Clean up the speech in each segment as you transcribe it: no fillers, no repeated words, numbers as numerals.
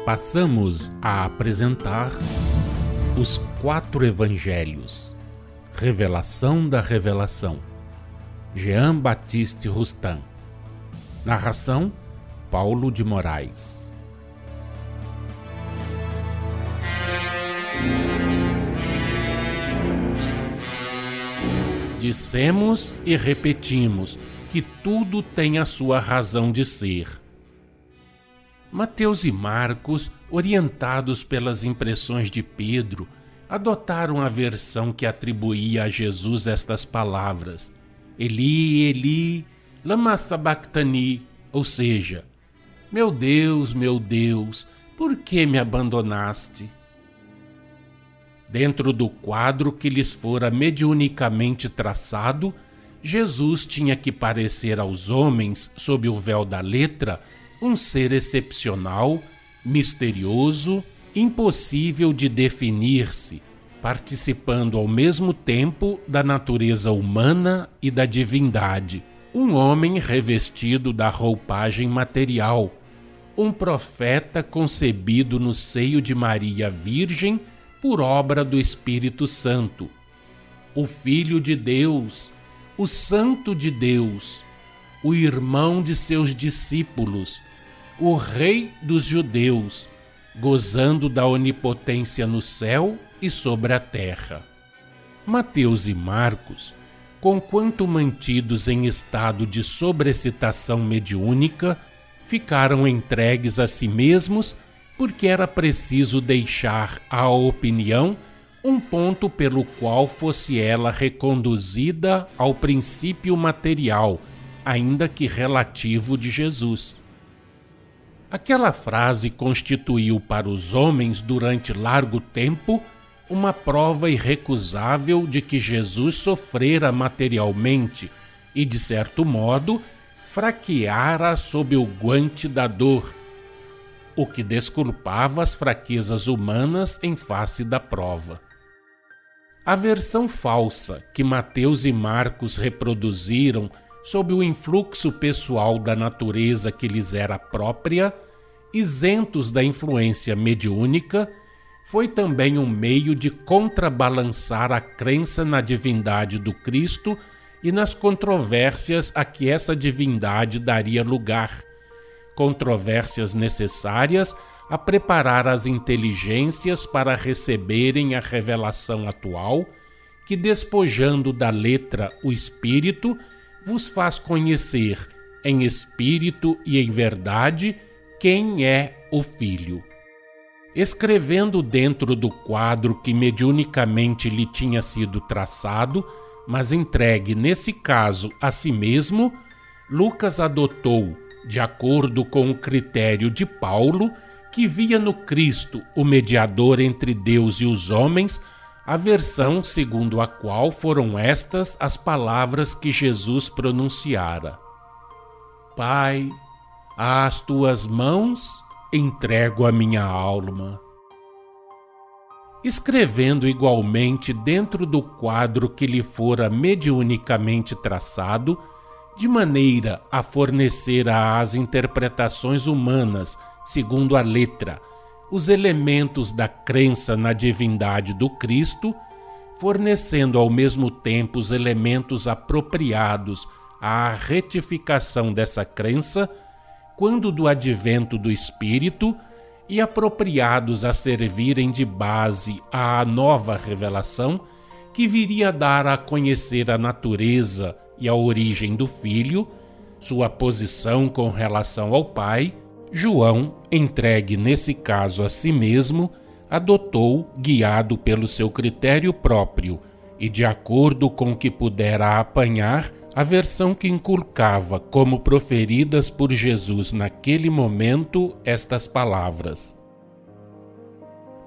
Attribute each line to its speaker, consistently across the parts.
Speaker 1: Passamos a apresentar os 4 Evangelhos, Revelação da Revelação, Jean Baptiste Rustin. Narração, Paulo de Moraes. Dissemos e repetimos que tudo tem a sua razão de ser. Mateus e Marcos, orientados pelas impressões de Pedro, adotaram a versão que atribuía a Jesus estas palavras: Eli, Eli, lama sabachthani, ou seja, meu Deus, por que me abandonaste? Dentro do quadro que lhes fora mediunicamente traçado, Jesus tinha que parecer aos homens, sob o véu da letra, um ser excepcional, misterioso, impossível de definir-se, participando ao mesmo tempo da natureza humana e da divindade. Um homem revestido da roupagem material, um profeta concebido no seio de Maria Virgem por obra do Espírito Santo, o Filho de Deus, o Santo de Deus, o irmão de seus discípulos, o Rei dos Judeus, gozando da onipotência no céu e sobre a terra. Mateus e Marcos, conquanto mantidos em estado de sobrecitação mediúnica, ficaram entregues a si mesmos porque era preciso deixar à opinião um ponto pelo qual fosse ela reconduzida ao princípio material, ainda que relativo, de Jesus. Aquela frase constituiu para os homens durante largo tempo uma prova irrecusável de que Jesus sofrera materialmente e, de certo modo, fraqueara sob o guante da dor, o que desculpava as fraquezas humanas em face da prova. A versão falsa que Mateus e Marcos reproduziram sob o influxo pessoal da natureza que lhes era própria, isentos da influência mediúnica, foi também um meio de contrabalançar a crença na divindade do Cristo e nas controvérsias a que essa divindade daria lugar, controvérsias necessárias a preparar as inteligências para receberem a revelação atual, que, despojando da letra o Espírito, vos faz conhecer, em espírito e em verdade, quem é o Filho. Escrevendo dentro do quadro que mediunicamente lhe tinha sido traçado, mas entregue nesse caso a si mesmo, Lucas adotou, de acordo com o critério de Paulo, que via no Cristo o mediador entre Deus e os homens, a versão segundo a qual foram estas as palavras que Jesus pronunciara: Pai, às tuas mãos entrego a minha alma. Escrevendo igualmente dentro do quadro que lhe fora mediunicamente traçado, de maneira a fornecer às interpretações humanas, segundo a letra, os elementos da crença na divindade do Cristo, fornecendo ao mesmo tempo os elementos apropriados à retificação dessa crença, quando do advento do Espírito, e apropriados a servirem de base à nova revelação, que viria a dar a conhecer a natureza e a origem do Filho, sua posição com relação ao Pai, João, entregue nesse caso a si mesmo, adotou, guiado pelo seu critério próprio e de acordo com o que pudera apanhar, a versão que inculcava como proferidas por Jesus naquele momento estas palavras: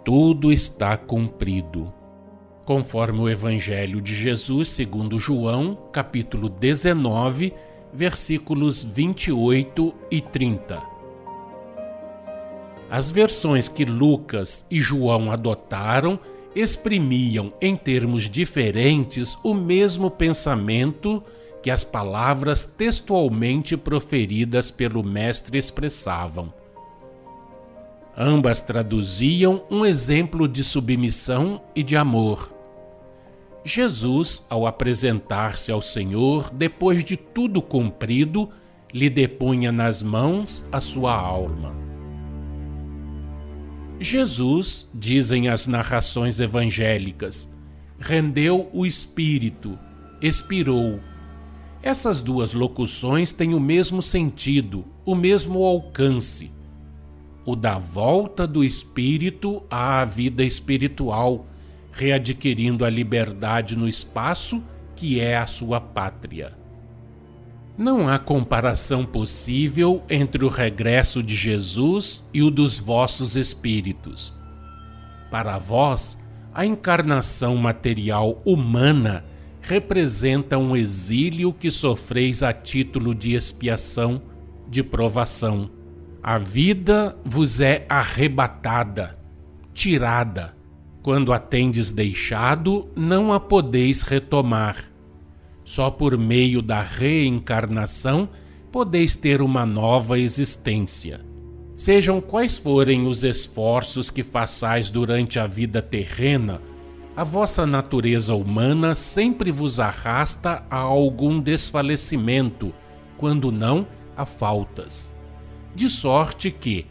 Speaker 1: Tudo está cumprido. Conforme o Evangelho de Jesus segundo João, capítulo 19, versículos 28 e 30. As versões que Lucas e João adotaram exprimiam, em termos diferentes, o mesmo pensamento que as palavras textualmente proferidas pelo Mestre expressavam. Ambas traduziam um exemplo de submissão e de amor. Jesus, ao apresentar-se ao Senhor, depois de tudo cumprido, lhe depunha nas mãos a sua alma. Jesus, dizem as narrações evangélicas, rendeu o espírito, expirou. Essas duas locuções têm o mesmo sentido, o mesmo alcance. O da volta do espírito à vida espiritual, readquirindo a liberdade no espaço que é a sua pátria. Não há comparação possível entre o regresso de Jesus e o dos vossos espíritos. Para vós, a encarnação material humana representa um exílio que sofreis a título de expiação, de provação. A vida vos é arrebatada, tirada. Quando a tendes deixado, não a podeis retomar. Só por meio da reencarnação podeis ter uma nova existência. Sejam quais forem os esforços que façais durante a vida terrena, a vossa natureza humana sempre vos arrasta a algum desfalecimento, quando não a faltas. De sorte que,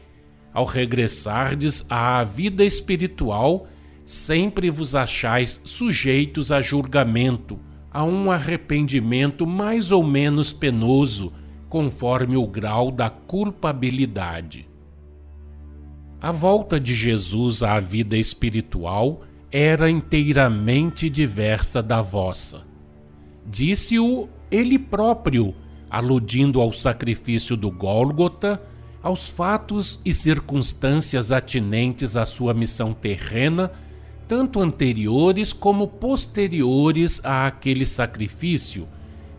Speaker 1: ao regressardes à vida espiritual, sempre vos achais sujeitos a julgamento, a um arrependimento mais ou menos penoso, conforme o grau da culpabilidade. A volta de Jesus à vida espiritual era inteiramente diversa da vossa. Disse-o ele próprio, aludindo ao sacrifício do Gólgota, aos fatos e circunstâncias atinentes à sua missão terrena, tanto anteriores como posteriores àquele sacrifício,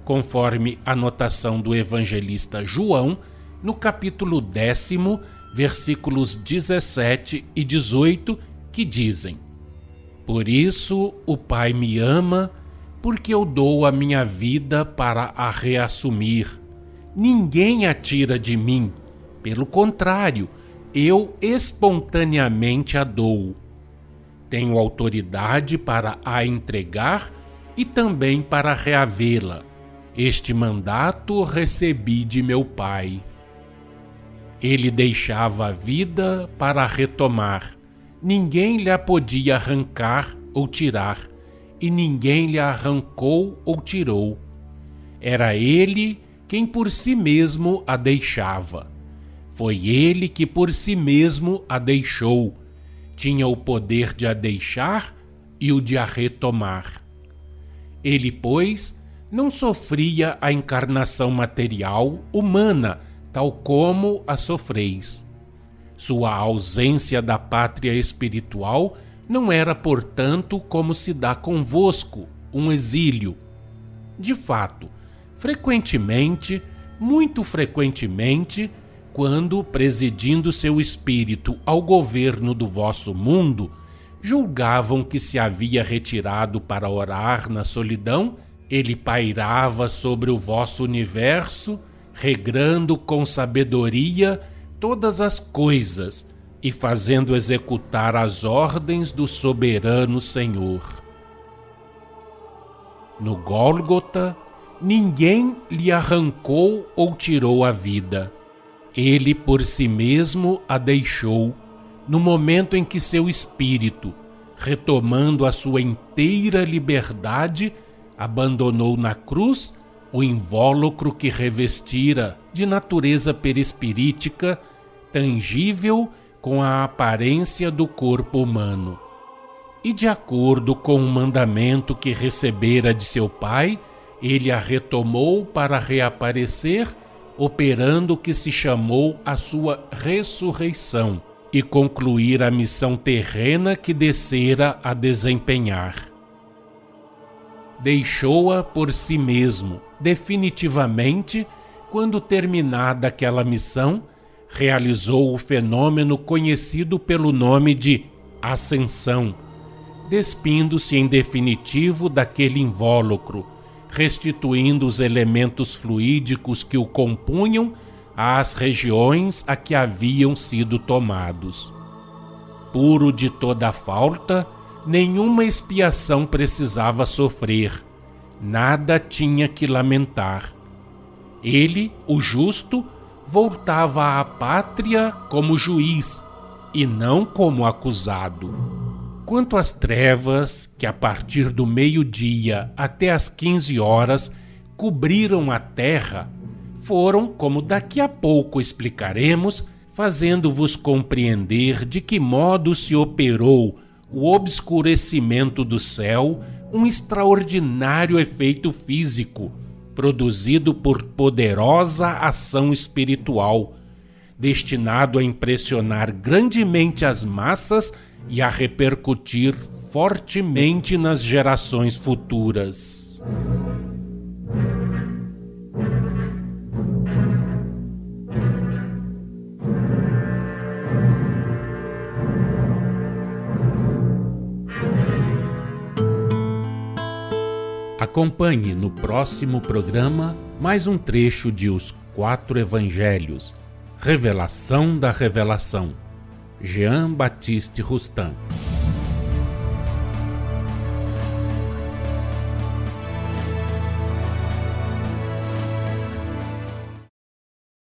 Speaker 1: conforme a anotação do evangelista João, no capítulo 10, versículos 17 e 18, que dizem: Por isso o Pai me ama, porque eu dou a minha vida para a reassumir. Ninguém a tira de mim, pelo contrário, eu espontaneamente a dou. Tenho autoridade para a entregar e também para reavê-la. Este mandato recebi de meu Pai. Ele deixava a vida para retomar. Ninguém lhe a podia arrancar ou tirar, e ninguém lhe arrancou ou tirou. Era ele quem por si mesmo a deixava. Foi ele que por si mesmo a deixou. Tinha o poder de a deixar e o de a retomar. Ele, pois, não sofria a encarnação material humana, tal como a sofreis. Sua ausência da pátria espiritual não era, portanto, como se dá convosco, um exílio. De fato, frequentemente, muito frequentemente, quando, presidindo seu espírito ao governo do vosso mundo, julgavam que se havia retirado para orar na solidão, ele pairava sobre o vosso universo, regrando com sabedoria todas as coisas e fazendo executar as ordens do soberano Senhor. No Gólgota, ninguém lhe arrancou ou tirou a vida. Ele por si mesmo a deixou, no momento em que seu espírito, retomando a sua inteira liberdade, abandonou na cruz o invólucro que revestira de natureza perispirítica, tangível com a aparência do corpo humano. E de acordo com o mandamento que recebera de seu Pai, ele a retomou para reaparecer, operando o que se chamou a sua ressurreição e concluir a missão terrena que descera a desempenhar. Deixou-a por si mesmo, definitivamente, quando terminada aquela missão, realizou o fenômeno conhecido pelo nome de ascensão, despindo-se em definitivo daquele invólucro, restituindo os elementos fluídicos que o compunham às regiões a que haviam sido tomados. Puro de toda falta, nenhuma expiação precisava sofrer, nada tinha que lamentar. Ele, o justo, voltava à pátria como juiz e não como acusado. Quanto às trevas, que a partir do meio-dia até às 15 horas cobriram a terra, foram, como daqui a pouco explicaremos, fazendo-vos compreender de que modo se operou o obscurecimento do céu, um extraordinário efeito físico, produzido por poderosa ação espiritual, destinado a impressionar grandemente as massas e a repercutir fortemente nas gerações futuras. Acompanhe no próximo programa mais um trecho de Os Quatro Evangelhos, Revelação da Revelação, Jean Baptiste Rustin.